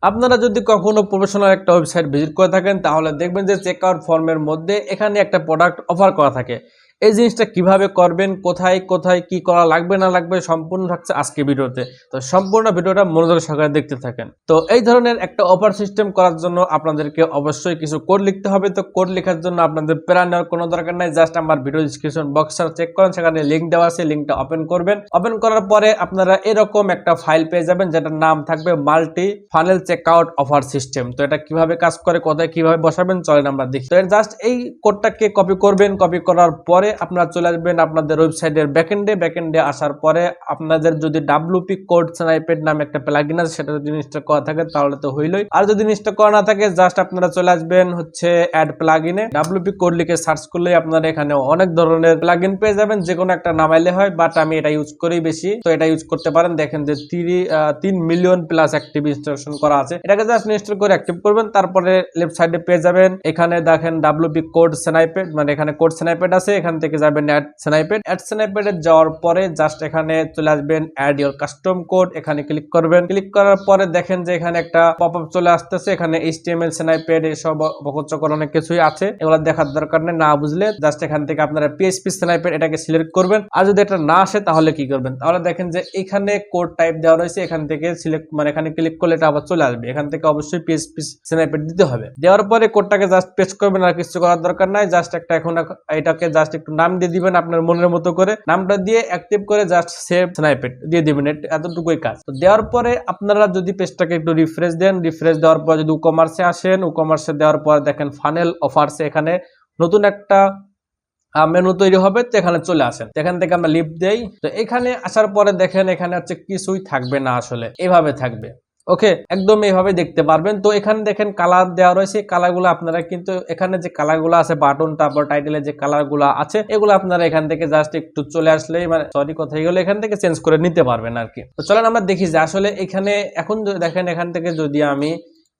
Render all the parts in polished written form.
আপনারা যদি কখনো প্রফেশনাল একটা ওয়েবসাইট ভিজিট করে থাকেন তাহলে দেখবেন যে চেকআউট ফর্মের মধ্যে এখানে একটা প্রোডাক্ট অফার করা থাকে। এই জিনিসটা কিভাবে করবেন, কোথায় কোথায় কি করা লাগবে না লাগবে সম্পূর্ণ থাকছে আজকে ভিডিওতে। তো সম্পূর্ণ ভিডিওটা মনোযোগ সহকারে দেখতে থাকেন। তো এই ধরনের একটা অফার সিস্টেম করার জন্য আপনাদেরকে অবশ্যই কিছু কোড লিখতে হবে। তো কোড লেখার জন্য আপনাদের প্যারা নেওয়ার কোনো দরকার নাই, জাস্ট আমার ভিডিও ডিসক্রিপশন বক্সটা চেক করেন, সেখানে লিঙ্ক দেওয়া আছে, লিঙ্কটা ওপেন করবেন। ওপেন করার পরে আপনারা এরকম একটা ফাইল পেয়ে যাবেন যেটার নাম থাকবে multi funnel checkout offer system. তো এটা কিভাবে কাজ করে, কোথায় কিভাবে বসাবেন চলেন আমরা দেখি। তো জাস্ট এই কোডটাকে কপি করবেন, কপি করার পরে আপনারা চলে আসবেন আপনাদের ওয়েবসাইটের ব্যাকএন্ডে আসার পরে আপনাদের যদি WP কোড স্নাইপেড নামে একটা প্লাগইন আছে সেটা যদি ইনস্টল করা থাকে তাহলে তো হইলই। আর যদি ইনস্টল করা না থাকে জাস্ট আপনারা চলে আসবেন হচ্ছে অ্যাড প্লাগইনে, WP কোড লিখে সার্চ করলেই আপনারা এখানে অনেক ধরনের প্লাগইন পেয়ে যাবেন, যে কোনো একটা নামাইলে হয়। বাট আমি এটা ইউজ করি বেশি, তো এটা ইউজ করতে পারেন। দেখেন যে 3 মিলিয়ন প্লাস অ্যাক্টিভ ইনস্টলেশন করা আছে। এটাকে জাস্ট ইনস্টল করে অ্যাক্টিভ করবেন, তারপরে লেফট সাইডে পেয়ে যাবেন এখানে দেখেন WP কোড স্নাইপেড, মানে এখানে কোড স্নাইপেড আছে, এখান থেকে যাবেন অ্যাড স্নাইপেডে যাওয়ার পরে জাস্ট এখানে চলে আসবেন অ্যাড ইওর কাস্টম কোড, এখানে ক্লিক করবেন। ক্লিক করার পরে দেখেন যে এখানে একটা পপআপ চলে আসতেছে, এখানে HTML স্নাইপেড এসব বকচকর অনেক কিছুই আছে, এগুলো দেখার দরকার নেই না বুঝলে। জাস্ট এখান থেকে আপনারা PHP স্নাইপেড এটাকে সিলেক্ট করবেন। আর যদি এটা না আসে তাহলে কি করবেন, তাহলে দেখেন যে এখানে কোড টাইপ দেওয়া রয়েছে, এখান থেকে সিলেক্ট মানে এখানে ক্লিক করলে এটা আবার চলে আসবে। এখান থেকে অবশ্যই PHP স্নাইপেড দিতে হবে। দেওয়ার পরে কোডটাকে জাস্ট পেস্ট করবেন, আর কিছু করার দরকার নাই। জাস্ট একটা এখন এটাকে জাস্ট একটু নাম দিয়ে দিবেন আপনার মনের মতো করে, নামটা দিয়ে অ্যাক্টিভ করে জাস্ট সেভ স্নাইপেড দিয়ে দিবেন, এতটুকুই কাজ। তো দেওয়ার পরে আপনারা যদি পেজটাকে একটু রিফ্রেশ দেন, রিফ্রেশ দেওয়ার পর যদি ই-কমার্সে আসেন, ই-কমার্সে দেওয়ার পর দেখেন ফানেল অফারসে এখানে নতুন একটা মেনু তৈরি হবে, তো এখানে চলে আসেন। এখান থেকে আমরা লিফট দেই। তো এখানে আসার পরে দেখেন এখানে হচ্ছে কিছুই থাকবে না, আসলে এভাবে থাকবে। ওকে, একদম এইভাবে দেখতে পারবেন। তো এখানে দেখেন কালার দেওয়া রয়েছে, কালারগুলো আপনারা কিন্তু এখানে যে কালারগুলো আছে বাটন তারপর টাইটেলে যে কালারগুলো আছে এগুলো আপনারা এখান থেকে জাস্ট একটু চলে আসলেই, মানে সরি কোথায় গেলে এখান থেকে চেঞ্জ করে নিতে পারবেন আর কি। তো চলেন আমরা দেখি যে আসলে এখানে এখন দেখেন এখান থেকে যদি আমি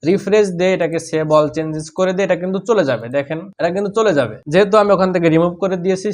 রিফ্রেশ দিয়ে এটাকে সেভ অল চেঞ্জেস করে দিয়ে এটা কিন্তু চলে যাবে। দেখেন এটা কিন্তু চলে যাবে, যেহেতু আমি ওখান থেকে রিমুভ করে দিয়েছি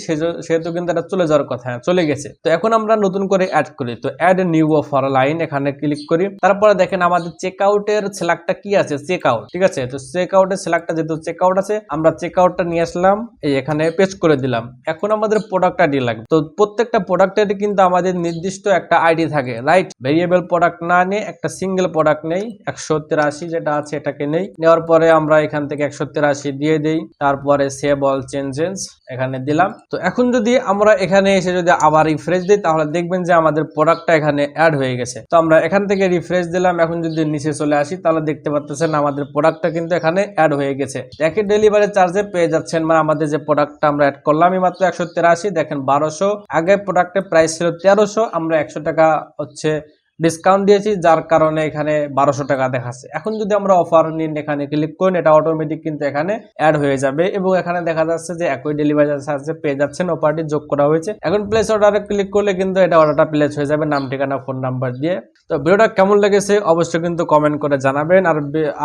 সেহেতু কিন্তু এটা চলে যাওয়ার কথা, চলে গেছে। তো এখন আমরা নতুন করে অ্যাড করি, তো অ্যাড নিউ অফার লাইন এখানে ক্লিক করি। তারপরে দেখেন আমাদের চেকআউটের সিলেক্টটা কি আছে, চেকআউট, ঠিক আছে। তো চেকআউটের সিলেক্টটা যেহেতু চেকআউট আছে আমরা চেকআউটটা নিয়ে আসলাম, এই এখানে পেস্ট করে দিলাম। এখন আমাদের প্রোডাক্ট আইডি লাগবে। তো প্রত্যেকটা প্রোডাক্টের কিন্তু আমাদের নির্দিষ্ট একটা আইডি থাকে, রাইট। ভেরিয়েবল প্রোডাক্ট না নিয়ে একটা সিঙ্গেল প্রোডাক্ট নেই, 183 যেটা আছে এটাকে নেই। নেওয়ার পরে আমরা এখান থেকে 183 দিয়ে দেই, তারপরে সেভ অল চেঞ্জেস এখানে দিলাম। তো এখন যদি আমরা এখানে এসে যদি আবার রিফ্রেশ দিই তাহলে দেখবেন যে আমাদের প্রোডাক্টটা এখানে অ্যাড হয়ে গেছে। তো আমরা এখান থেকে রিফ্রেশ দিলাম, এখন যদি নিচে চলে আসি তাহলে দেখতে পাচ্ছেন আমাদের প্রোডাক্টটা কিন্তু এখানে অ্যাড হয়ে গেছে। একই ডেলিভারি চার্জে পেয়ে যাচ্ছেন, মানে আমাদের যে প্রোডাক্টটা আমরা অ্যাড করলাম মাত্র 183, দেখেন 1200, আগে প্রোডাক্টের প্রাইস ছিল 1300, আমরা 100 টাকা হচ্ছে ডিসকাউন্ট দিয়েছি, যার কারণে এখানে 1200 টাকা দেখাচ্ছে। এখন যদি আমরা অফার নিন এখানে ক্লিক করেন, এটা অটোমেটিক কিন্তু এখানে অ্যাড হয়ে যাবে এবং এখানে দেখা যাচ্ছে যে একই ডেলিভারি চার্জে পেয়ে যাচ্ছেন, অফারটি যোগ করা হয়েছে। এখন প্লেস অর্ডারে ক্লিক করলে কিন্তু এটা অর্ডারটা প্লেস হয়ে যাবে নাম ঠিকানা ফোন নাম্বার দিয়ে। তো ভিডিওটা কেমন লেগেছে অবশ্যই কিন্তু কমেন্ট করে জানাবেন,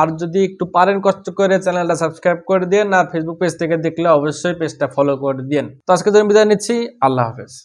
আর যদি একটু পারেন কষ্ট করে চ্যানেলটা সাবস্ক্রাইব করে দিন, আর ফেসবুক পেজ থেকে দেখলে অবশ্যই পেজটা ফলো করে দিন। তো আজকে জন্য বিদায় নিচ্ছি, আল্লাহ হাফেজ।